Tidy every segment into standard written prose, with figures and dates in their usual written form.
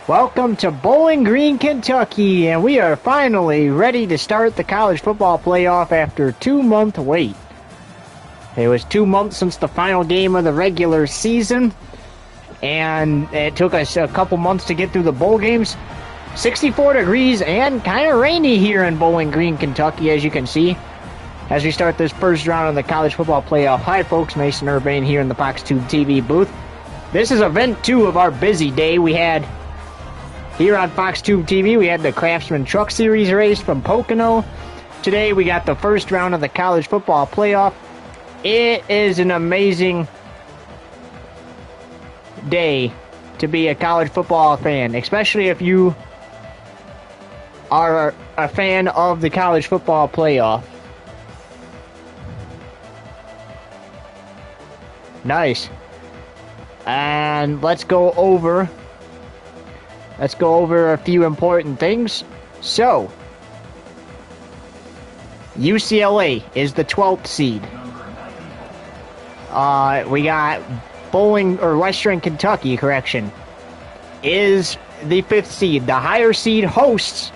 Welcome to Bowling Green, Kentucky, and we are finally ready to start the college football playoff after a 2-month wait. It was 2 months since the final game of the regular season, and it took us a couple months to get through the bowl games. 64 degrees and kind of rainy here in Bowling Green, Kentucky, as you can see, as we start this first round of the college football playoff. Hi, folks. Mason Urbane here in the Fox Tube TV booth. This is event 2 of our busy day. We had, here on Fox Tube TV, we had the Craftsman Truck Series race from Pocono. Today, we got the first round of the college football playoff. It is an amazing day to be a college football fan, especially if you are a fan of the college football playoff. Nice. And let's go over a few important things. So, UCLA is the 12th seed. We got Western Kentucky, is the 5th seed. The higher seed hosts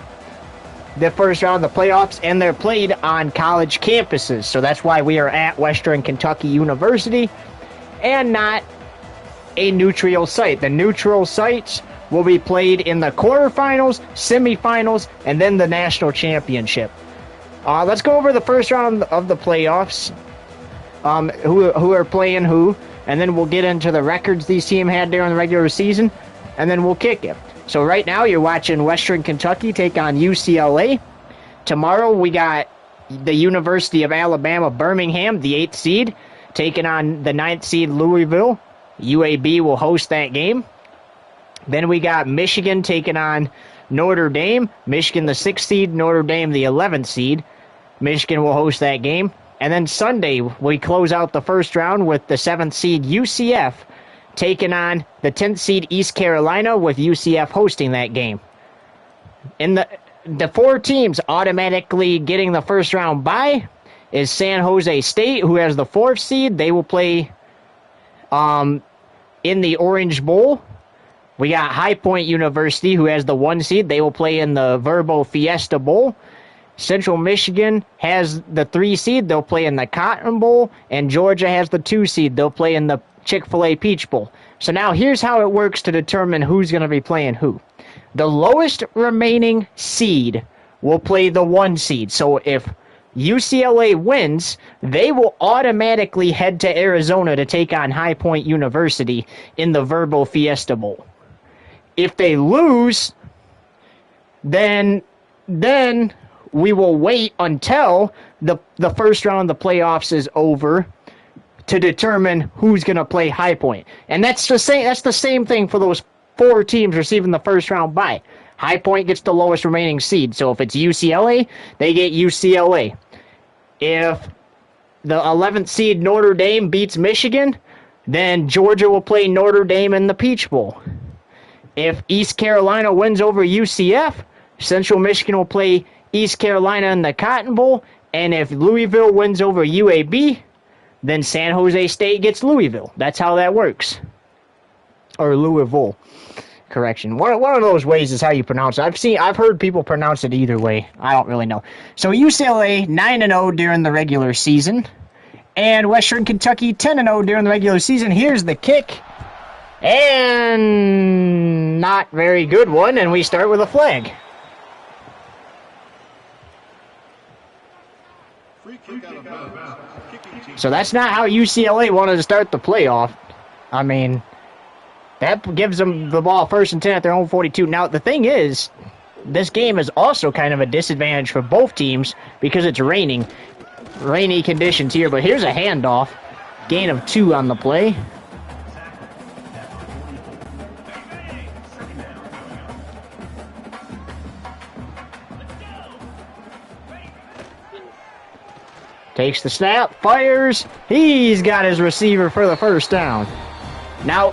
the first round of the playoffs, and they're played on college campuses. So that's why we are at Western Kentucky University and not a neutral site. The neutral sites will be played in the quarterfinals, semifinals, and then the national championship. Let's go over the first round of the playoffs. Who are playing who, and then we'll get into the records these teams had during the regular season, and then we'll kick it. So right now you're watching Western Kentucky take on UCLA. Tomorrow we got the University of Alabama Birmingham, the 8th seed, taking on the 9th seed Louisville. UAB will host that game. Then we got Michigan taking on Notre Dame. Michigan the 6th seed, Notre Dame the 11th seed. Michigan will host that game. And then Sunday, we close out the first round with the 7th seed UCF taking on the 10th seed East Carolina, with UCF hosting that game. In the 4 teams automatically getting the first round bye is San Jose State, who has the 4th seed. They will play in the Orange Bowl. We got High Point University, who has the 1 seed. They will play in the Verbo Fiesta Bowl. Central Michigan has the 3 seed. They'll play in the Cotton Bowl. And Georgia has the 2 seed. They'll play in the Chick-fil-A Peach Bowl. So now here's how it works to determine who's going to be playing who. The lowest remaining seed will play the 1 seed. So if UCLA wins, they will automatically head to Arizona to take on High Point University in the Verbo Fiesta Bowl. If they lose, then we will wait until the first round of the playoffs is over to determine who's going to play High Point. And that's the same thing for those 4 teams receiving the first round bye. High Point gets the lowest remaining seed. So if it's UCLA, they get UCLA. If the 11th seed Notre Dame beats Michigan, then Georgia will play Notre Dame in the Peach Bowl. If East Carolina wins over UCF, Central Michigan will play East Carolina in the Cotton Bowl. And if Louisville wins over UAB, then San Jose State gets Louisville. That's how that works. Or Louisville. Correction. One of those ways is how you pronounce it. I've heard people pronounce it either way. I don't really know. So UCLA 9-0 during the regular season, and Western Kentucky 10-0 during the regular season. Here's the kick, and not very good one. And we start with a flag. So that's not how UCLA wanted to start the playoff. I mean, that gives them the ball 1st and 10 at their own 42. Now, the thing is, this game is also kind of a disadvantage for both teams because it's raining. Rainy conditions here, but here's a handoff. Gain of 2 on the play. Takes the snap, fires. He's got his receiver for the first down. Now,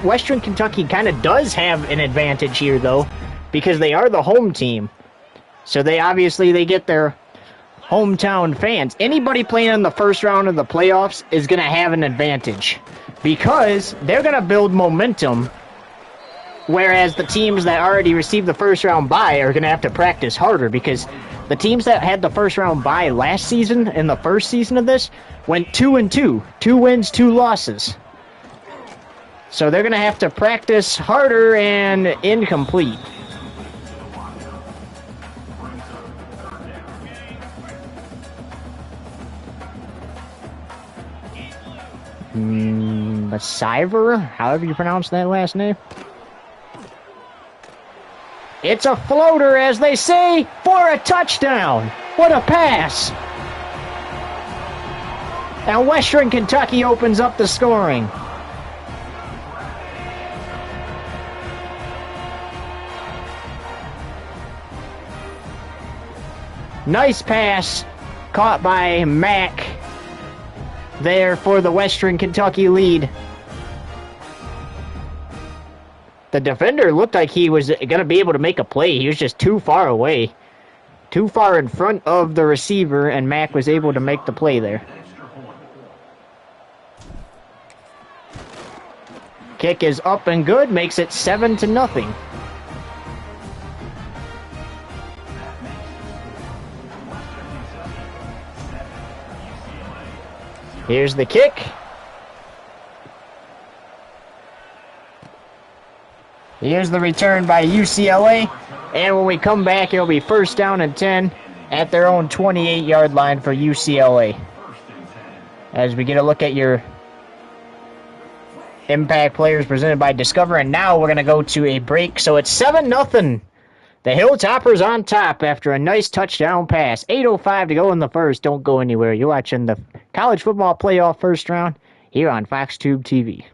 Western Kentucky kind of does have an advantage here, though, because they are the home team. So they get their hometown fans. Anybody playing in the first round of the playoffs is going to have an advantage because they're going to build momentum Whereas the teams that already received the first round bye are going to have to practice harder because the teams that had the first round bye last season in the first season of this went 2-2. 2 wins, 2 losses. So they're going to have to practice harder and incomplete. Cyver, however you pronounce that last name. It's a floater, as they say, for a touchdown. What a pass. And Western Kentucky opens up the scoring. Nice pass caught by Mack there for the Western Kentucky lead. The defender looked like he was going to be able to make a play. He was just too far away. Too far in front of the receiver, and Mack was able to make the play there. Kick is up and good, makes it 7-0. Here's the kick. Here's the return by UCLA. And when we come back, it'll be 1st down and 10 at their own 28-yard line for UCLA. As we get a look at your impact players presented by Discover. And now we're going to go to a break. So it's 7-0. The Hilltoppers on top after a nice touchdown pass. 8:05 to go in the first. Don't go anywhere. You're watching the College Football Playoff first round here on FoxTube TV.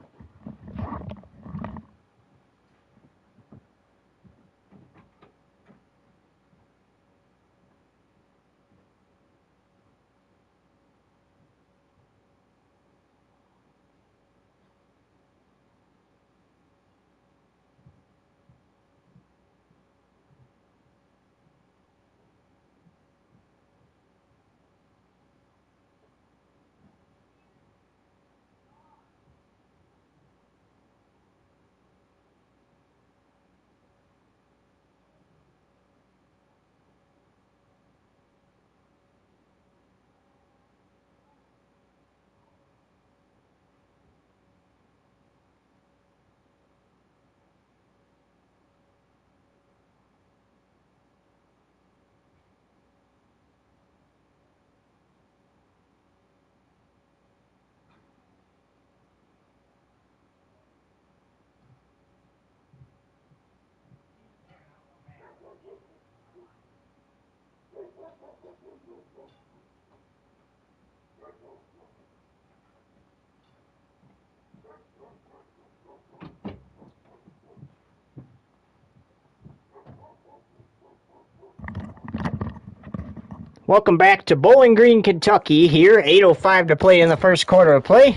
Welcome back to Bowling Green, Kentucky here. 8:05 to play in the first quarter of play.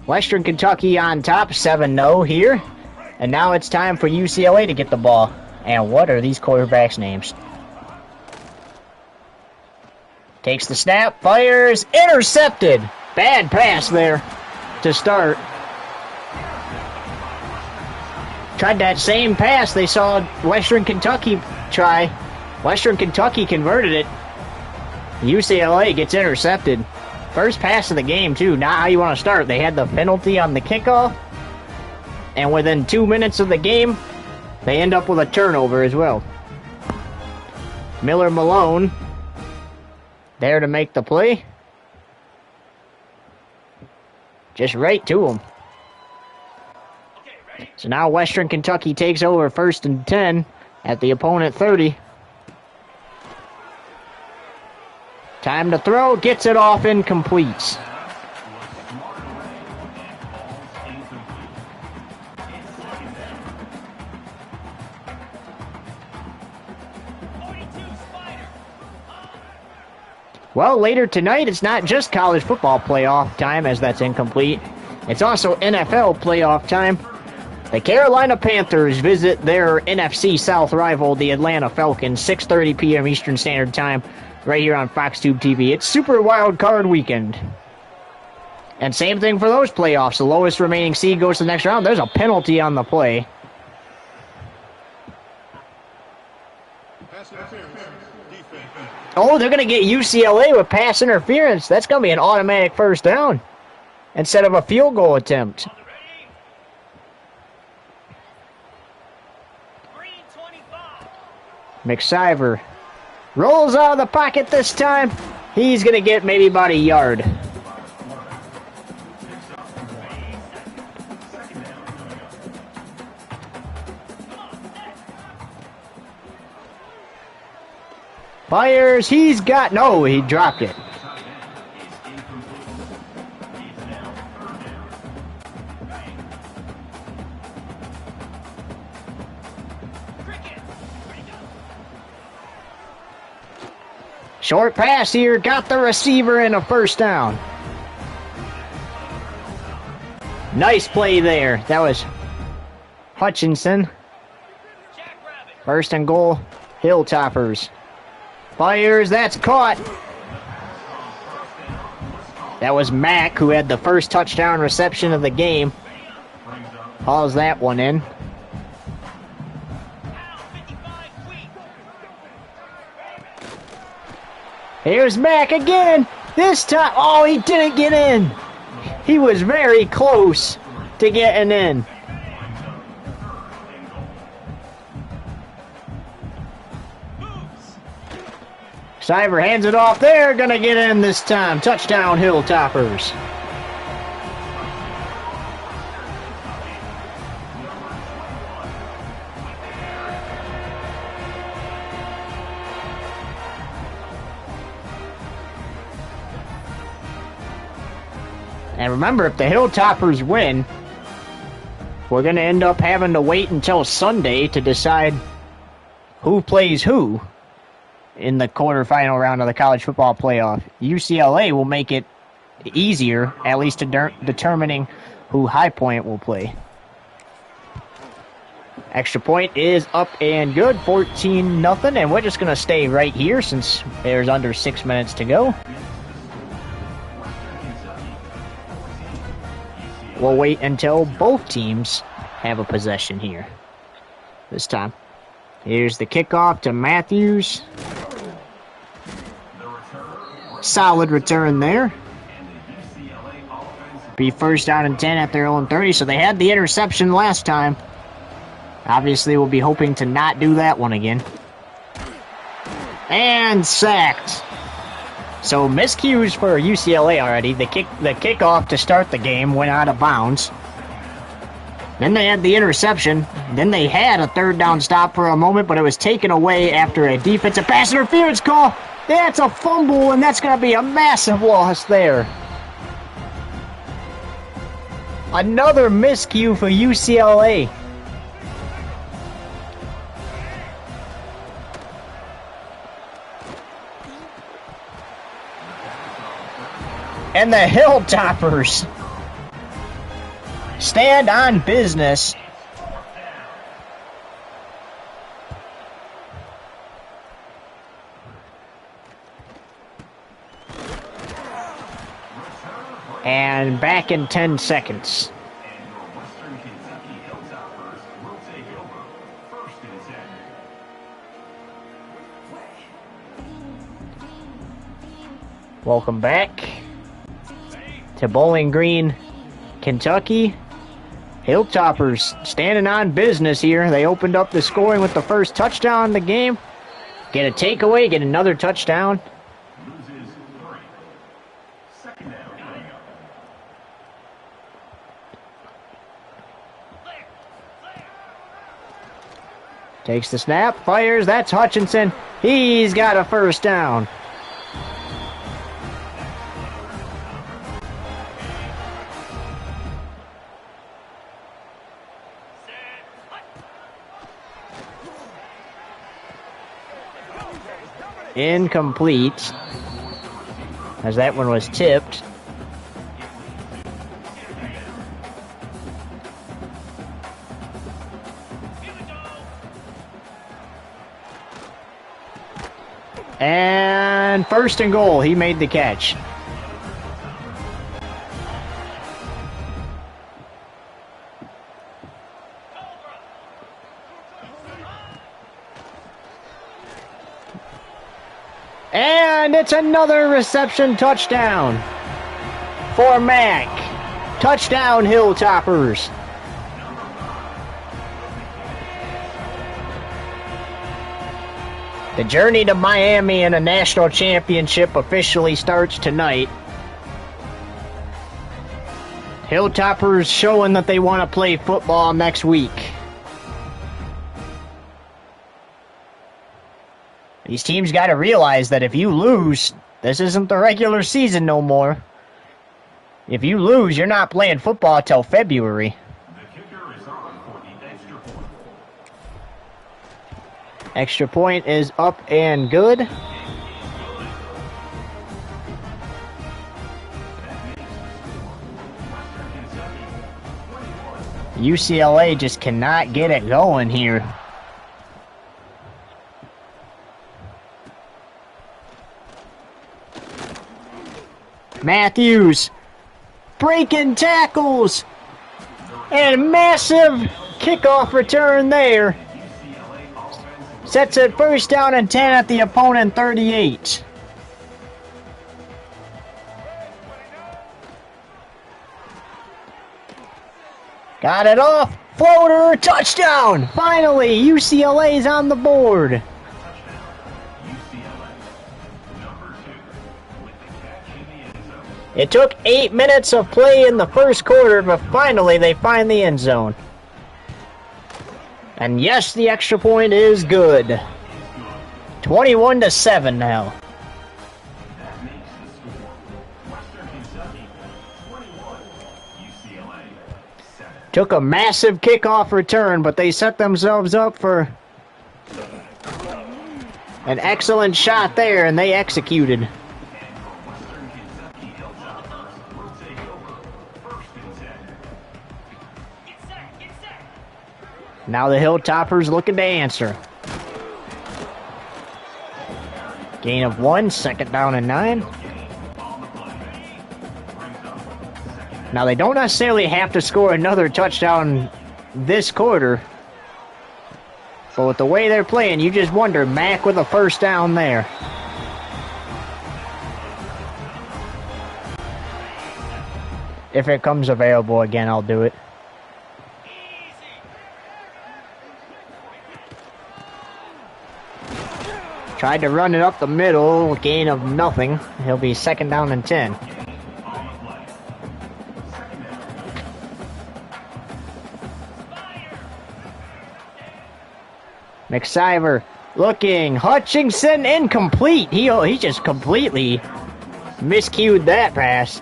Western Kentucky on top, 7-0 here. And now it's time for UCLA to get the ball. And what are these quarterbacks' names? Takes the snap, fires, intercepted. Bad pass there to start. Tried that same pass they saw Western Kentucky try. Western Kentucky converted it. UCLA gets intercepted. First pass of the game, too. Not how you want to start. They had the penalty on the kickoff. And within 2 minutes of the game, they end up with a turnover as well. Miller Malone there to make the play. Just right to him. So now Western Kentucky takes over 1st and 10 at the opponent 30. Time to throw, gets it off, incomplete. Well, later tonight, it's not just college football playoff time, as that's incomplete. It's also NFL playoff time. The Carolina Panthers visit their NFC South rival, the Atlanta Falcons, 6:30 p.m. Eastern Standard Time, right here on FoxTube TV. It's Super Wild Card Weekend. And same thing for those playoffs. The lowest remaining seed goes to the next round. There's a penalty on the play. Oh, they're going to get UCLA with pass interference. That's going to be an automatic first down instead of a field goal attempt. McSiver rolls out of the pocket this time. He's going to get maybe about a yard. Fires, he's got, no, he dropped it. Short pass here, got the receiver in a first down. Nice play there. That was Hutchinson. First and goal, Hilltoppers. Fires, that's caught. That was Mack who had the first touchdown reception of the game. Hauls that one in. Here's Mack again. This time, oh, he didn't get in. He was very close to getting in. Cyber hands it off. They're going to get in this time. Touchdown, Hilltoppers. And remember, if the Hilltoppers win, we're going to end up having to wait until Sunday to decide who plays who in the quarterfinal round of the college football playoff. UCLA will make it easier, at least determining who High Point will play. Extra point is up and good, 14-0, and we're just going to stay right here since there's under 6 minutes to go. We'll wait until both teams have a possession here this time. Here's the kickoff to Matthews. Solid return there. Be first down and 10 at their own 30, so they had the interception last time. Obviously, we'll be hoping to not do that one again. And sacked. So miscues for UCLA already. The kickoff to start the game went out of bounds. Then they had the interception. Then they had a third down stop for a moment, but it was taken away after a defensive pass interference call. That's a fumble, and that's going to be a massive loss there. Another miscue for UCLA. And the Hilltoppers stand on business. And back in 10 seconds. Welcome back to Bowling Green, Kentucky. Hilltoppers standing on business here. They opened up the scoring with the first touchdown in the game. Get a takeaway, get another touchdown. Takes the snap, fires, that's Hutchinson. He's got a first down. Incomplete, as that one was tipped. And first and goal, he made the catch. And it's another reception touchdown for Mac. Touchdown, Hilltoppers. The journey to Miami and a national championship officially starts tonight. Hilltoppers showing that they want to play football next week. These teams got to realize that if you lose, this isn't the regular season no more. If you lose, you're not playing football till February. The kicker is on for the extra point. Extra point is up and good. UCLA just cannot get it going here. Matthews breaking tackles and massive kickoff return there. Sets it first down and 10 at the opponent 38. Got it off. Floater touchdown. Finally, UCLA's on the board. It took 8 minutes of play in the first quarter, but finally they find the end zone. And yes, the extra point is good. 21-7 now. Took a massive kickoff return, but they set themselves up for an excellent shot there, and they executed. Now the Hilltoppers looking to answer. Gain of 1, second down and 9. Now they don't necessarily have to score another touchdown this quarter. But with the way they're playing, you just wonder, Mac with a first down there. If it comes available again, I'll do it. Tried to run it up the middle, gain of nothing. He'll be second down and 10. McSiver looking. Hutchinson incomplete. He just completely miscued that pass.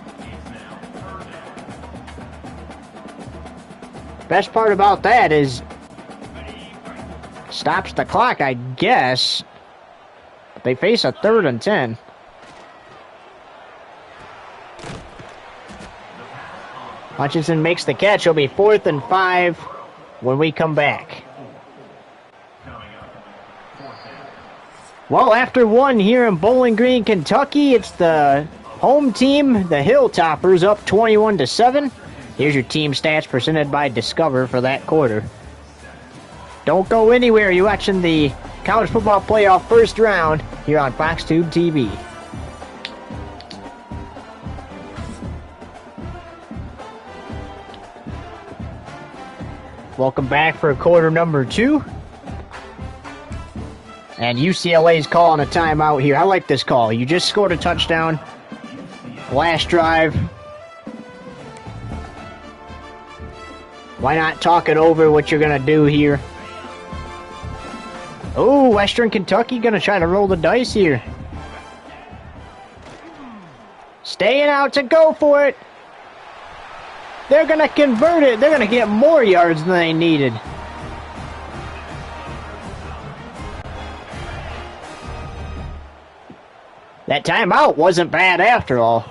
Best part about that is stops the clock, I guess. They face a 3rd and 10. Hutchinson makes the catch. It'll be 4th and 5 when we come back. Well, after one here in Bowling Green, Kentucky, it's the home team, the Hilltoppers, up 21-7. Here's your team stats presented by Discover for that quarter. Don't go anywhere. You're watching the College Football Playoff first round here on FoxTube TV. Welcome back for quarter number 2. And UCLA's calling a timeout here. I like this call. You just scored a touchdown. Last drive. Why not talk it over what you're going to do here? Oh, Western Kentucky going to try to roll the dice here. Staying out to go for it. They're going to convert it. They're going to get more yards than they needed. That timeout wasn't bad after all.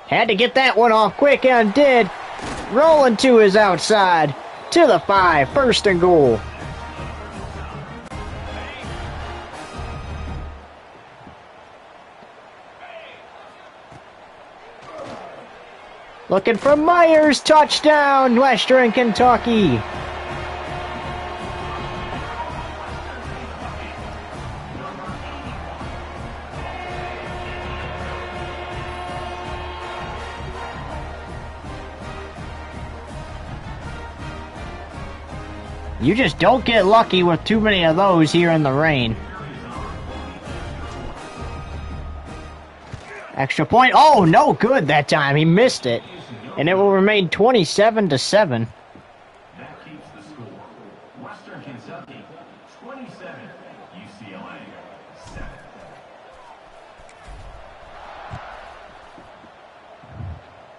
Had to get that one off quick and did. Rolling to his outside. To the 5, 1st and goal. Looking for Myers, touchdown, Western Kentucky. You just don't get lucky with too many of those here in the rain. Extra point. Oh, no good that time. He missed it. And it will remain 27-7. That keeps the score. Western Kentucky 27, UCLA 7.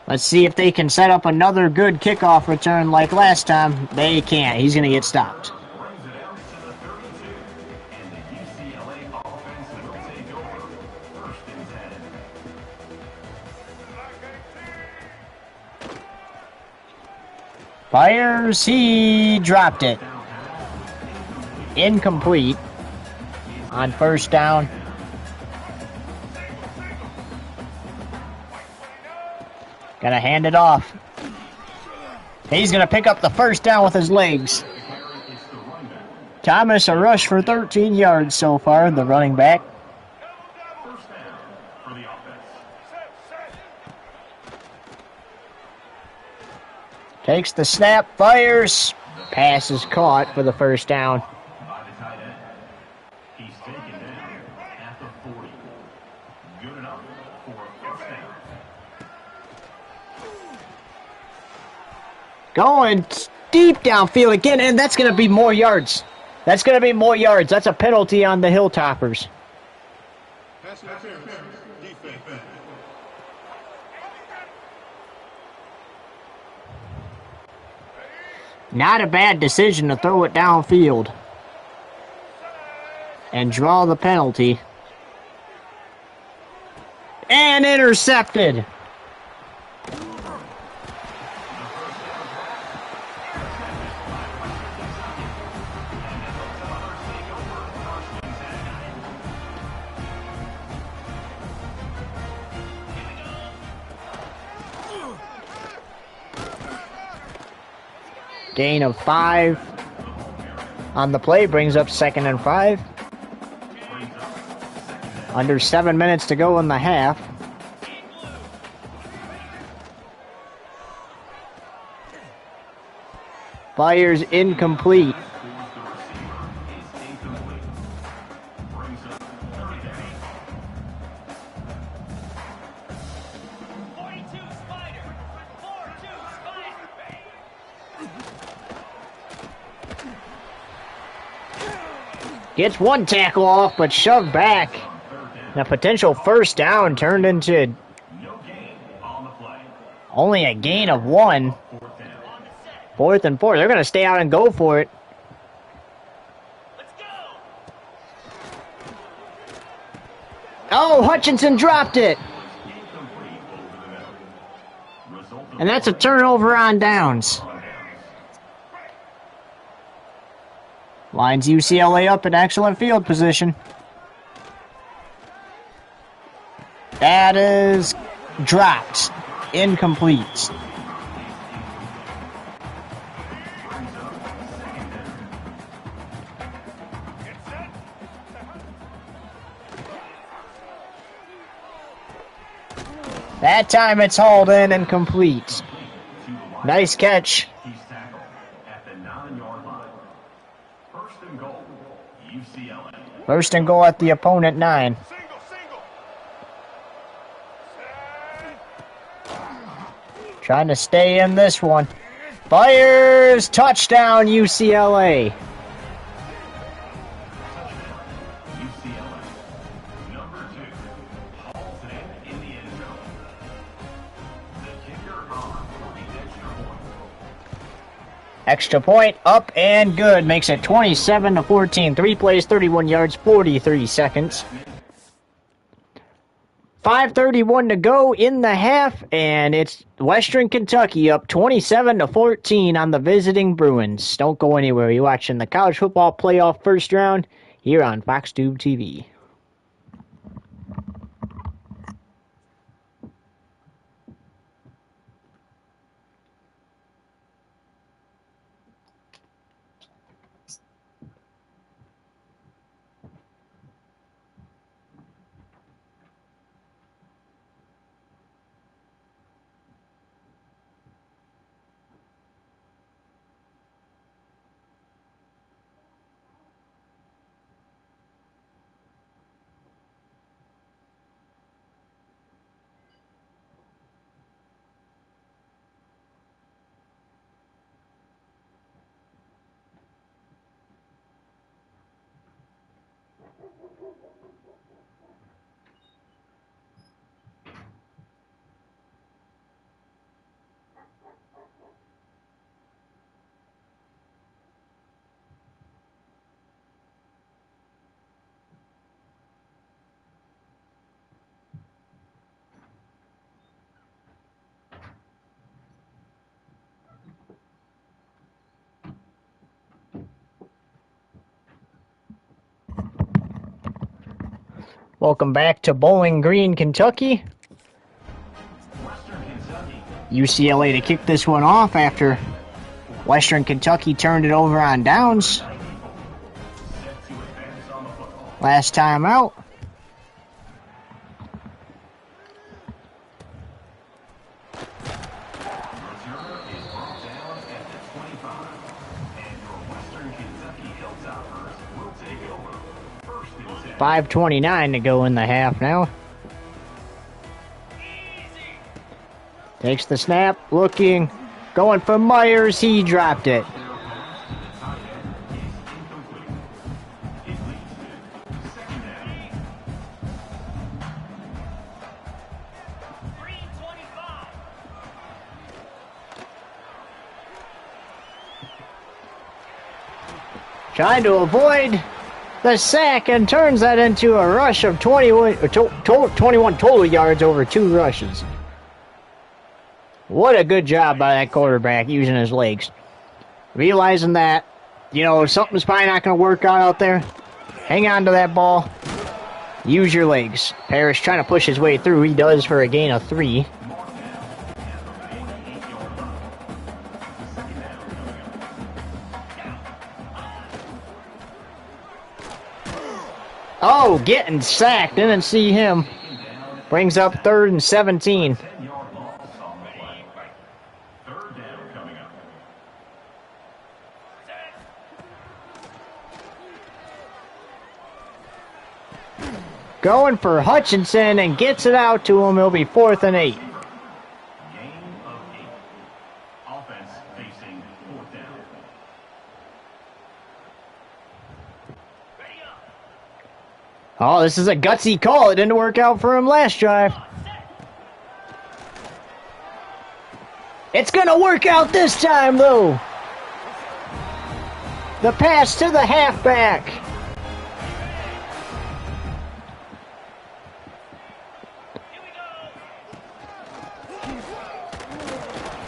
Let's see if they can set up another good kickoff return like last time. They can't. He's going to get stopped. Brings it out to the 32, and the UCLA offense will take over. First and 10. Fires. He dropped it. Incomplete on first down. Gotta hand it off. He's gonna pick up the first down with his legs. Thomas, a rush for 13 yards so far, the running back. First down for the offense. Takes the snap, fires. Pass is caught for the first down. By the tight end. He's taken down at the 40. Good enough for a first down. Going deep downfield again, and that's going to be more yards. That's going to be more yards. That's a penalty on the Hilltoppers. Pass interference. Defense. Not a bad decision to throw it downfield and draw the penalty. And intercepted. Gain of 5 on the play brings up 2nd and 5. Under 7 minutes to go in the half. Fires incomplete. Gets one tackle off, but shoved back. And a potential first down turned into only a gain of 1. 4th and 4. They're going to stay out and go for it. Oh, Hutchinson dropped it. And that's a turnover on downs. Lines UCLA up in excellent field position. That is dropped. Incomplete. That time it's hauled in and complete. Nice catch. He's tackled at the 9-yard line. First and goal, UCLA. First and goal at the opponent 9. Trying to stay in this one. Fires! Touchdown, UCLA. UCLA. Number 2, hauls it in the end zone. The kicker on for the extra point. Extra point up and good. Makes it 27-14. 3 plays, 31 yards, 43 seconds. 5:31 to go in the half, and it's Western Kentucky up 27-14 on the visiting Bruins. Don't go anywhere. You're watching the College Football Playoff first round here on FoxTube TV. Welcome back to Bowling Green, Kentucky. Western Kentucky. UCLA to kick this one off after Western Kentucky turned it over on downs. Set to advance on the football. Last time out. Returner is brought down at the 25. And your Western Kentucky Hilltoppers will take over. First and 10. 5:29 to go in the half now. Takes the snap, looking, going for Myers. He dropped it. Their pass to the tight end is incomplete. It leads to second down. Trying to avoid the sack and turns that into a rush of 21 total yards over 2 rushes. What a good job by that quarterback using his legs. Realizing that, something's probably not going to work out there. Hang on to that ball. Use your legs. Parrish trying to push his way through. He does for a gain of 3. Oh, getting sacked. Didn't see him. Brings up 3rd and 17. 10-yard loss on the play. Third down coming up. Going for Hutchinson and gets it out to him. It'll be 4th and 8. Gain of 8. Offense facing fourth down. Oh, this is a gutsy call. It didn't work out for him last drive. It's going to work out this time, though. The pass to the halfback.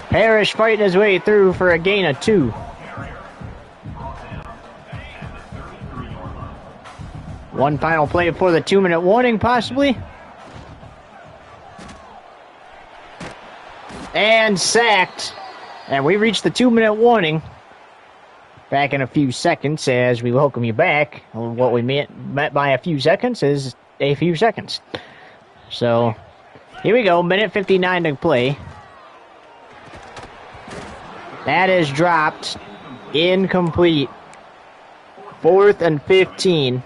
Parrish fighting his way through for a gain of 2. One final play before the 2-minute warning, possibly. And sacked. And we reached the 2-minute warning. Back in a few seconds as we welcome you back. What we meant by a few seconds is a few seconds. So, here we go. Minute 59 to play. That is dropped. Incomplete. 4th and 15.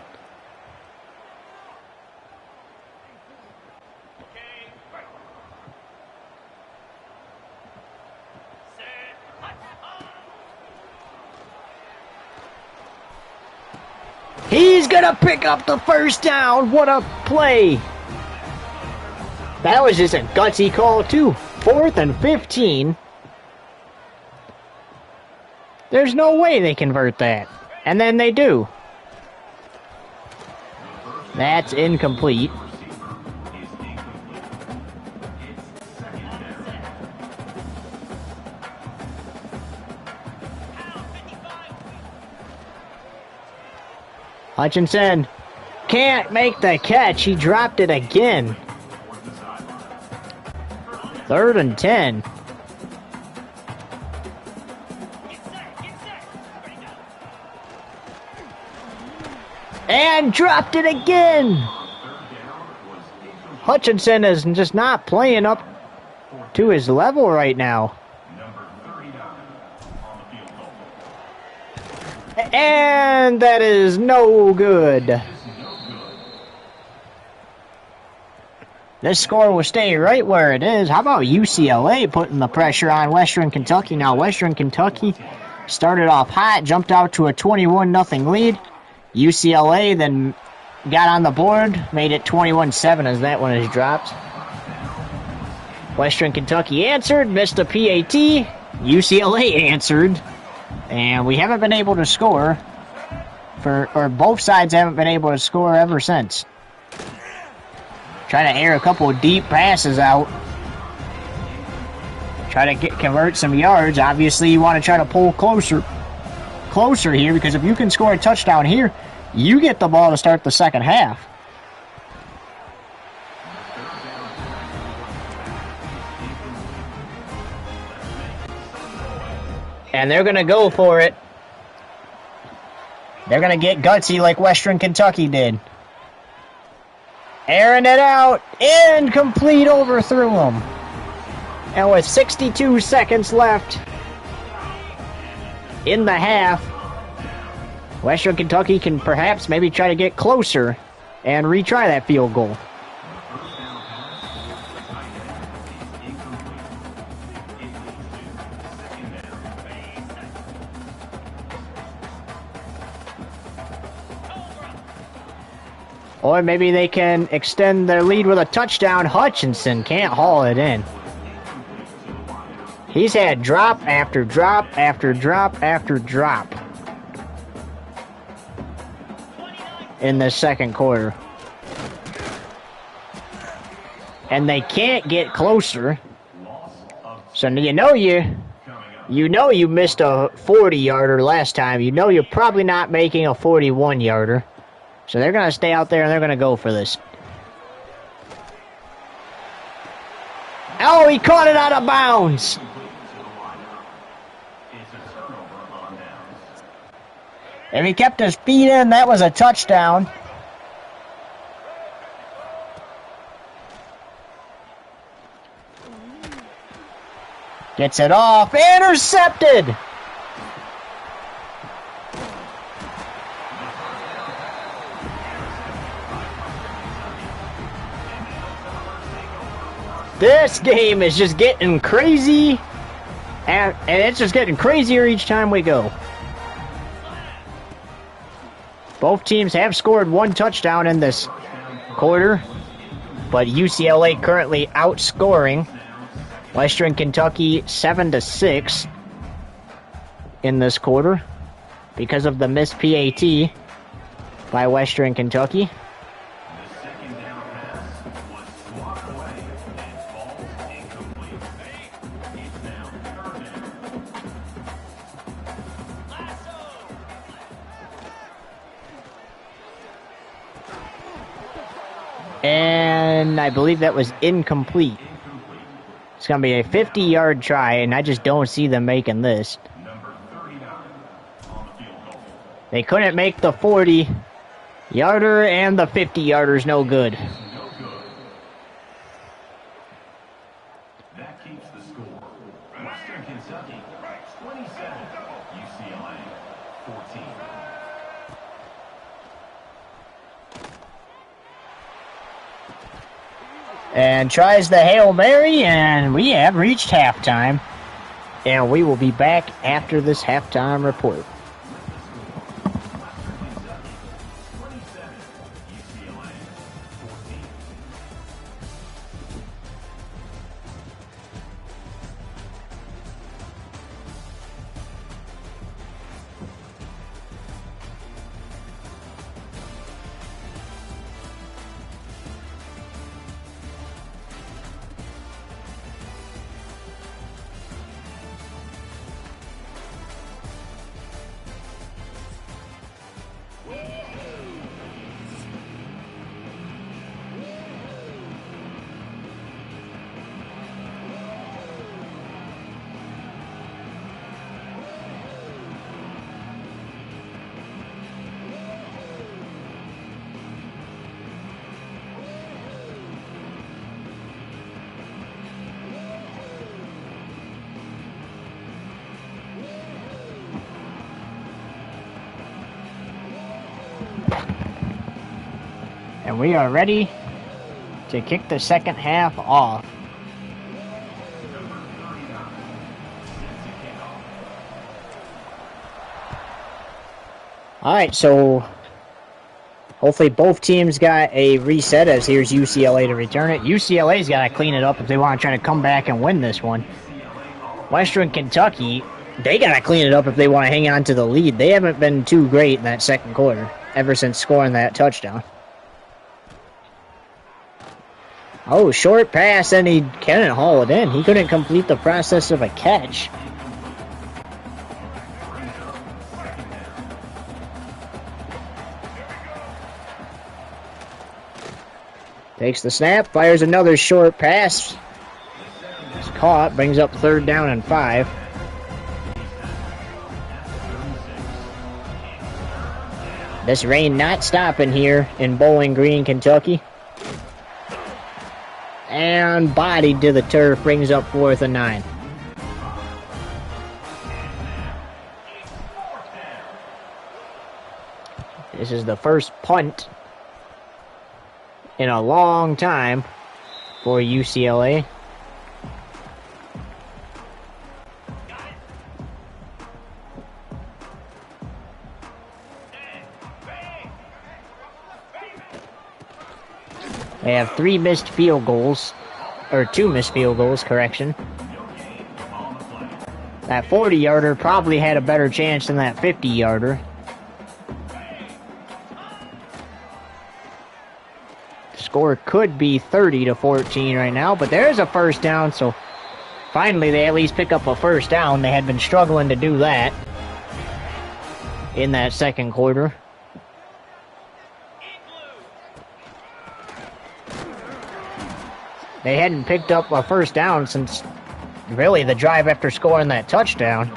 He's gonna pick up the first down. What a play. That was just a gutsy call too. 4th and 15. There's no way they convert that. And then they do. That's incomplete. Hutchinson can't make the catch. He dropped it again. 3rd and 10. And dropped it again. Hutchinson is just not playing up to his level right now. And that is no good. This score will stay right where it is. How about UCLA putting the pressure on Western Kentucky? Now, Western Kentucky started off hot, jumped out to a 21-0 lead. UCLA then got on the board, made it 21-7 as that one is dropped. Western Kentucky answered, missed a PAT. UCLA answered. And we haven't been able to score, or both sides haven't been able to score ever since. Trying to air a couple of deep passes out. Try to convert some yards. Obviously, you want to try to pull closer here, because if you can score a touchdown here, you get the ball to start the second half. And they're going to go for it. They're going to get gutsy like Western Kentucky did. Airing it out. Incomplete, overthrew them. And with 62 seconds left in the half, Western Kentucky can perhaps maybe try to get closer and retry that field goal. Or maybe they can extend their lead with a touchdown. Hutchinson can't haul it in. He's had drop after drop after drop after drop in the second quarter. And they can't get closer. So you know you missed a 40-yarder last time. You know you're probably not making a 41-yarder. So they're going to stay out there and they're going to go for this. Oh, he caught it out of bounds. If he kept his feet in, that was a touchdown. Gets it off. Intercepted. This game is just getting crazy, and it's just getting crazier each time we go. Both teams have scored one touchdown in this quarter, but UCLA currently outscoring Western Kentucky 7-6 in this quarter because of the missed PAT by Western Kentucky. And I believe that was incomplete. It's going to be a 50-yard try, and I just don't see them making this. They couldn't make the 40-yarder, and the 50-yarder's no good. That keeps the score. Western Kentucky 27, UCLA 14. And tries the Hail Mary, and we have reached halftime. And we will be back after this halftime report. And we are ready to kick the second half off. Alright, so hopefully both teams got a reset, as here's UCLA to return it. UCLA's got to clean it up if they want to try to come back and win this one. Western Kentucky, they got to clean it up if they want to hang on to the lead. They haven't been too great in that second quarter, ever since scoring that touchdown. Oh, short pass, and he couldn't haul it in. He couldn't complete the process of a catch. Takes the snap, fires another short pass. It's caught, brings up 3rd down and 5. This rain not stopping here in Bowling Green, Kentucky. And bodied to the turf, brings up 4th and 9. This is the first punt in a long time for UCLA. They have 3 missed field goals, or 2 missed field goals, correction. That 40-yarder probably had a better chance than that 50-yarder. Score could be 30-14 right now, but there's a first down, so finally they at least pick up a first down. They had been struggling to do that in that second quarter. They hadn't picked up a first down since really the drive after scoring that touchdown.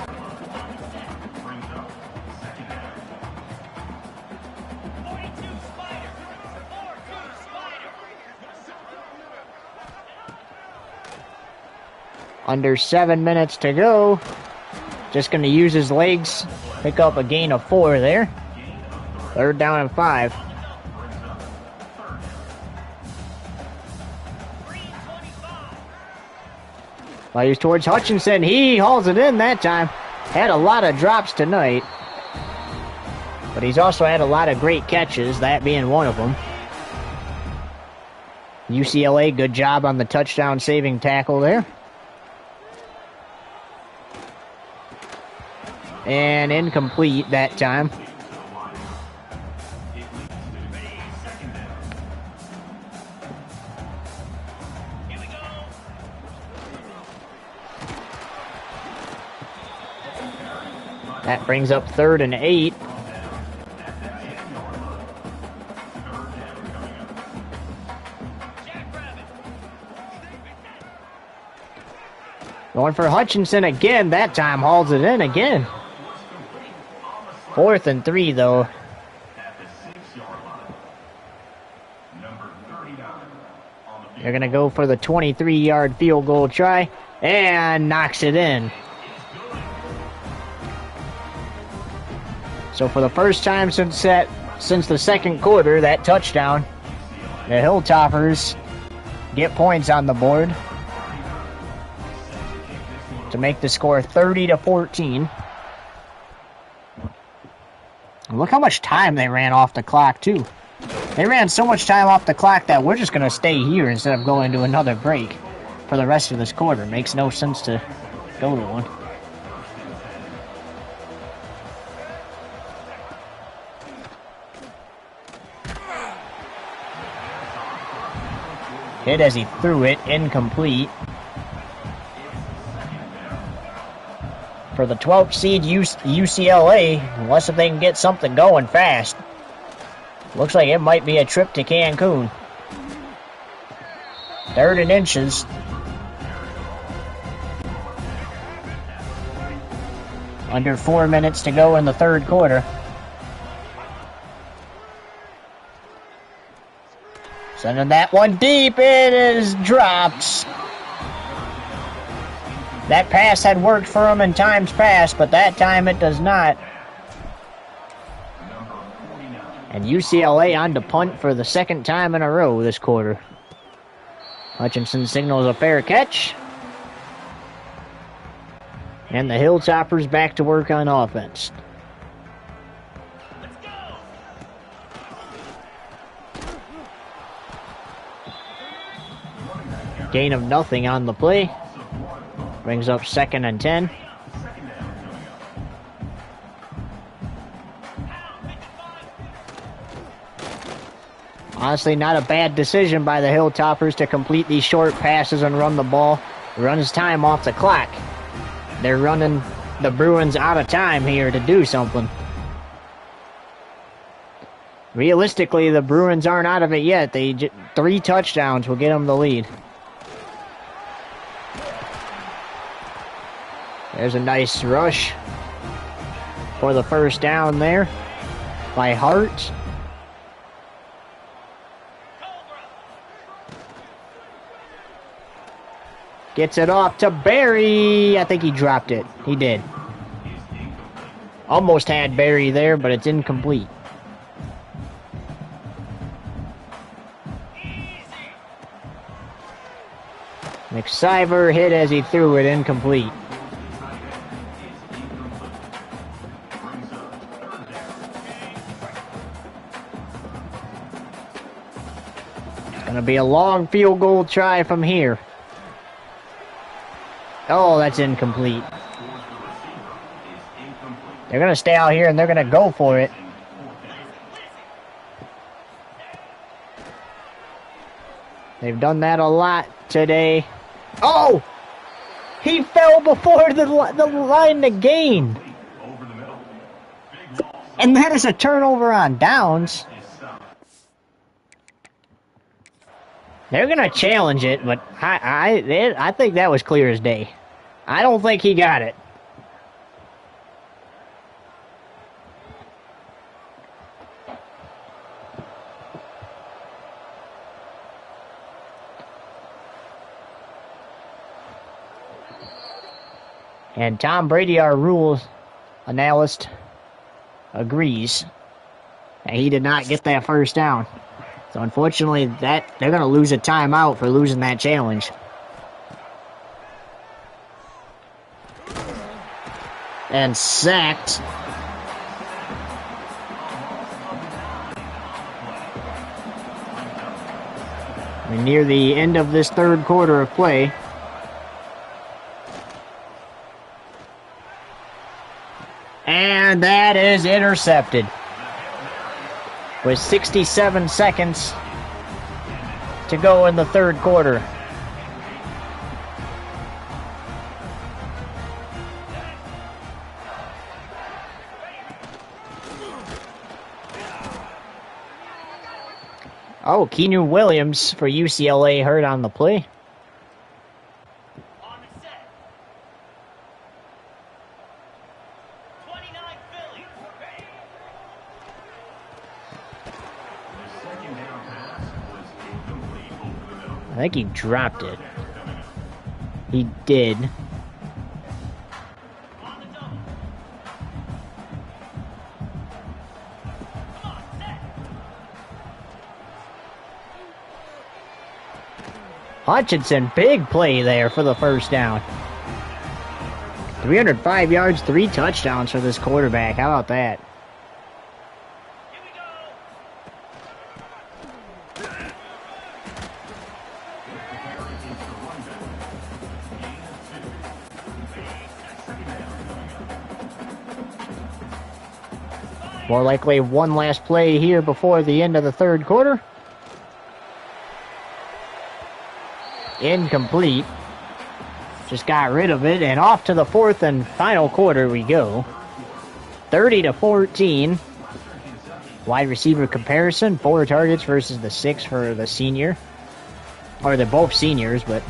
Under 7 minutes to go. Just going to use his legs. Pick up a gain of 4 there. 3rd down and 5. Fires towards Hutchinson. He hauls it in that time. Had a lot of drops tonight. But he's also had a lot of great catches, that being one of them. UCLA, good job on the touchdown saving tackle there. And incomplete that time. That brings up 3rd and 8. Going for Hutchinson again. That time hauls it in again. 4th and 3 though. They're going to go for the 23-yard field goal try and knocks it in. So for the first time since the second quarter, that touchdown, the Hilltoppers get points on the board to make the score 30-14. Look how much time they ran off the clock, too. They ran so much time off the clock that we're just going to stay here instead of going to another break for the rest of this quarter. Makes no sense to go to one. Hit as he threw it, incomplete. For the 12th seed UCLA, unless if they can get something going fast. Looks like it might be a trip to Cancun. 3rd and inches. Under 4 minutes to go in the 3rd quarter. Sending that one deep, it is dropped. That pass had worked for him in times past, but that time it does not. And UCLA on to punt for the 2nd time in a row this quarter. Hutchinson signals a fair catch. And the Hilltoppers back to work on offense. Gain of nothing on the play. Brings up 2nd and 10. Honestly, not a bad decision by the Hilltoppers to complete these short passes and run the ball. Runs time off the clock. They're running the Bruins out of time here to do something. Realistically, the Bruins aren't out of it yet. 3 touchdowns will get them the lead. There's a nice rush for the first down there. by Hart. Gets it off to Barry. I think he dropped it. He did. Almost had Barry there, but it's incomplete. McSiver hit as he threw it, incomplete. It's going to be a long field goal try from here. Oh, that's incomplete. They're going to stay out here and they're going to go for it. They've done that a lot today. Oh! He fell before the line to gain. And that is a turnover on downs. They're going to challenge it, but I think that was clear as day. I don't think he got it. And Tom Brady, our rules analyst, agrees that he did not get that first down. So unfortunately, they're going to lose a timeout for losing that challenge. And sacked. We're near the end of this third quarter of play. And that is intercepted. With 67 seconds to go in the third quarter. Oh, Keanu Williams for UCLA hurt on the play. I think he dropped it. He did. Hutchinson, big play there for the first down. 305 yards, 3 touchdowns for this quarterback. How about that? More likely one last play here before the end of the third quarter. Incomplete. Just got rid of it, and off to the fourth and final quarter we go. 30-14. Wide receiver comparison, 4 targets versus the 6 for the senior. Or they're both seniors, but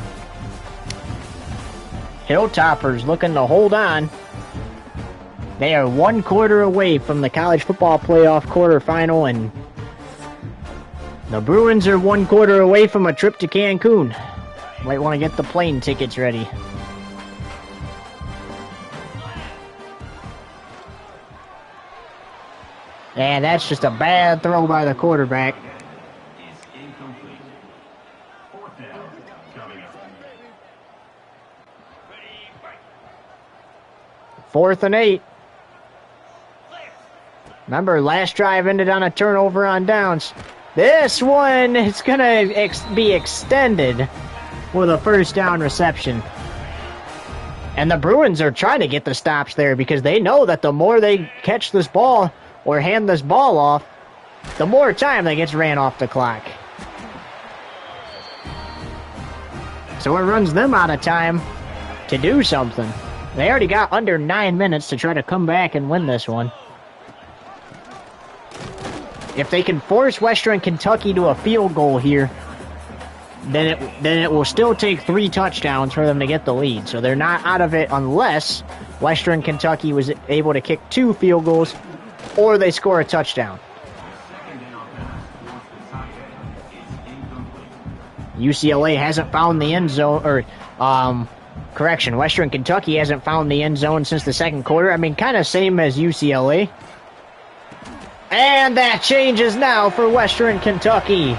Hilltoppers looking to hold on. They are 1 quarter away from the college football playoff quarterfinal, and the Bruins are 1 quarter away from a trip to Cancun. Might want to get the plane tickets ready. And that's just a bad throw by the quarterback. Fourth and 8. Remember, last drive ended on a turnover on downs. This one is going to be extended with a first down reception. And the Bruins are trying to get the stops there because they know that the more they catch this ball or hand this ball off, the more time that gets ran off the clock. So it runs them out of time to do something. They already got under 9 minutes to try to come back and win this one. If they can force Western Kentucky to a field goal here, then it will still take 3 touchdowns for them to get the lead. So they're not out of it unless Western Kentucky was able to kick 2 field goals or they score a touchdown. UCLA hasn't found the end zone, correction, Western Kentucky hasn't found the end zone since the second quarter. I mean, kind of same as UCLA. And that changes now for Western Kentucky.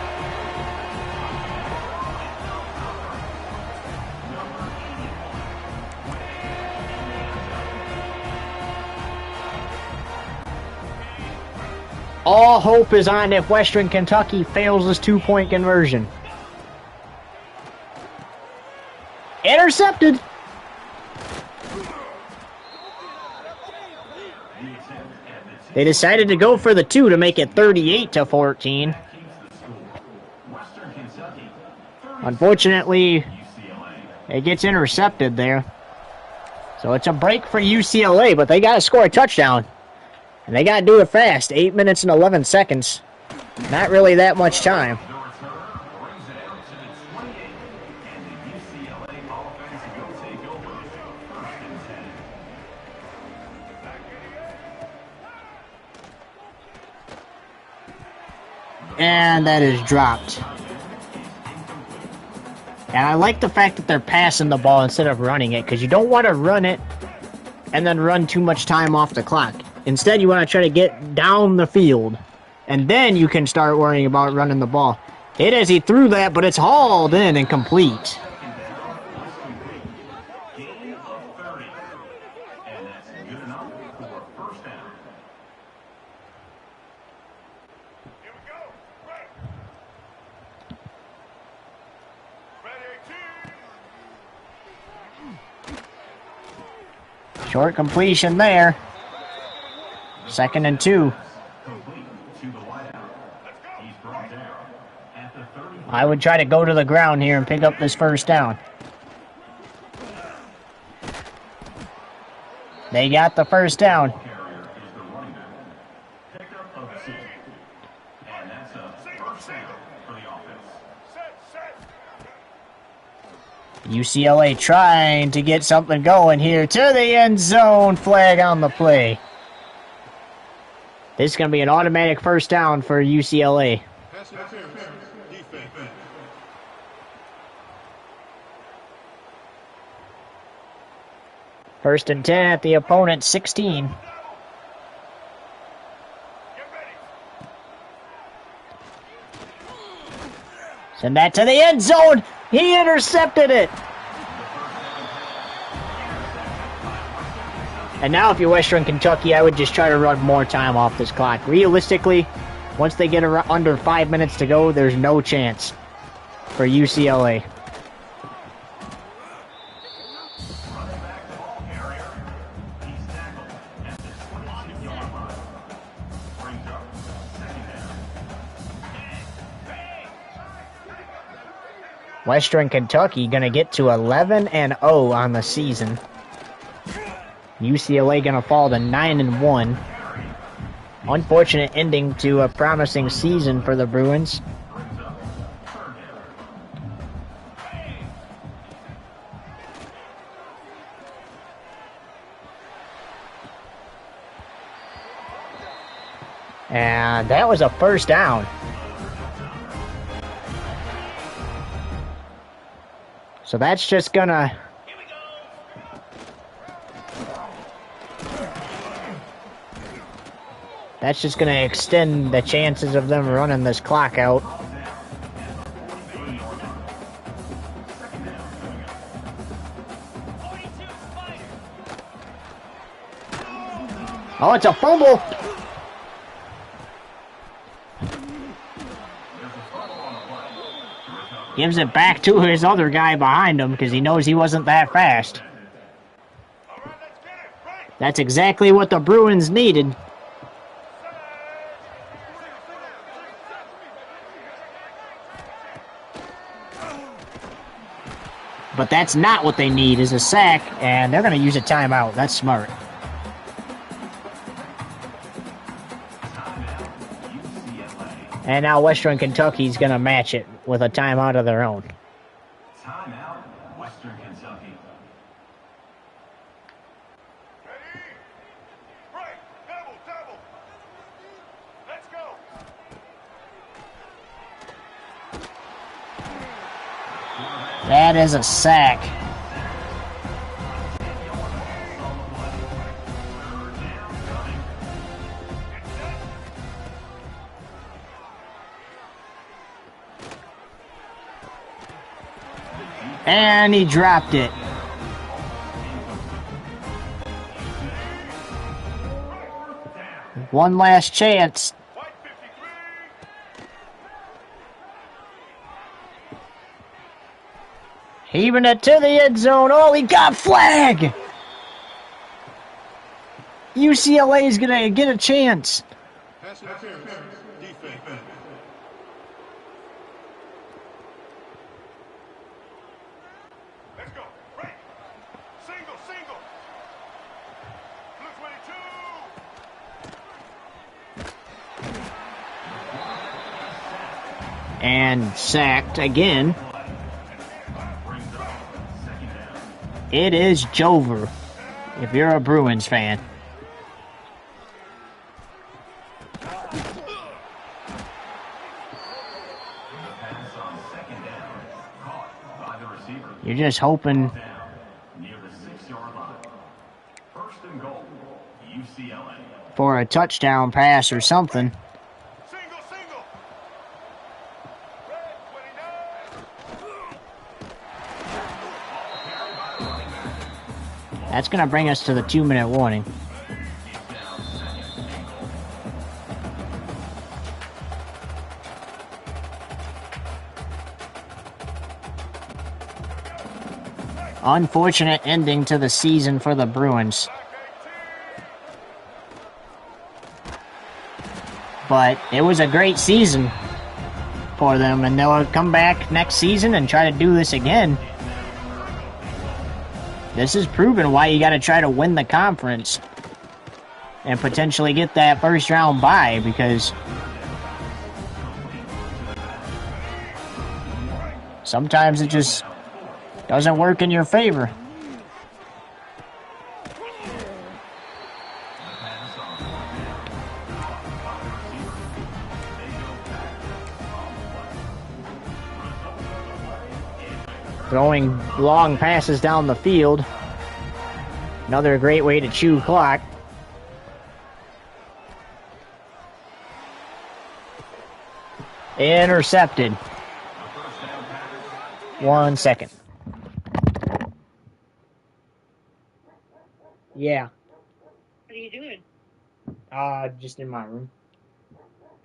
All hope is on if Western Kentucky fails this two-point conversion. Intercepted. They decided to go for the 2 to make it 38-14. Unfortunately, it gets intercepted there. So it's a break for UCLA, but they got to score a touchdown. And they got to do it fast. 8 minutes and 11 seconds. Not really that much time. And that is dropped. And I like the fact that they're passing the ball instead of running it, because you don't want to run it and then run too much time off the clock. Instead, you want to try to get down the field, and then you can start worrying about running the ball. Hit as he threw that, but it's hauled in and complete. Short completion there. 2nd and 2. I would try to go to the ground here and pick up this first down. They got the first down. UCLA trying to get something going here to the end zone. Flag on the play. This is going to be an automatic first down for UCLA. First and 10 at the opponent's 16. Send that to the end zone. He intercepted it. And now if you're Western Kentucky, I would just try to run more time off this clock. Realistically, once they get under 5 minutes to go, there's no chance for UCLA. Western Kentucky going to get to 11-0 on the season. UCLA going to fall to 9-1. Unfortunate ending to a promising season for the Bruins. And that was a first down. So that's just gonna... That's just going to extend the chances of them running this clock out. Oh, it's a fumble. Gives it back to his other guy behind him because he knows he wasn't that fast. That's exactly what the Bruins needed. But that's not what they need, is a sack, and they're going to use a timeout. That's smart. And now Western Kentucky's going to match it with a timeout of their own. Timeout, Western Kentucky. That is a sack. And he dropped it. One last chance. Heaving it to the end zone. Oh, he got flag! UCLA is going to get a chance. Let's go. Right. Single. Blue 22. And sacked again. It is Jover, if you're a Bruins fan. You're just hoping for a touchdown pass or something. That's going to bring us to the 2-minute warning. Unfortunate ending to the season for the Bruins. But it was a great season for them, and they'll come back next season and try to do this again. This is proven why you got to try to win the conference and potentially get that first round bye, because sometimes it just doesn't work in your favor. Throwing long passes down the field. Another great way to chew clock. Intercepted. 1 second. Yeah. What are you doing? Just in my room.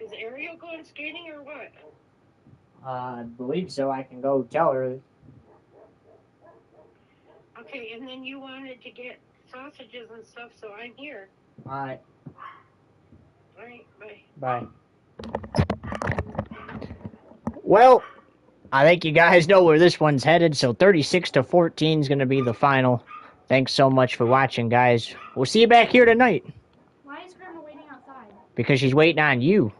Is Ariel going skating or what? I believe so. I can go tell her. Okay, and then you wanted to get sausages and stuff, so I'm here. Alright. Alright, bye. Bye. Well, I think you guys know where this one's headed, so 36-14 is going to be the final. Thanks so much for watching, guys. We'll see you back here tonight. Why is Grandma waiting outside? Because she's waiting on you.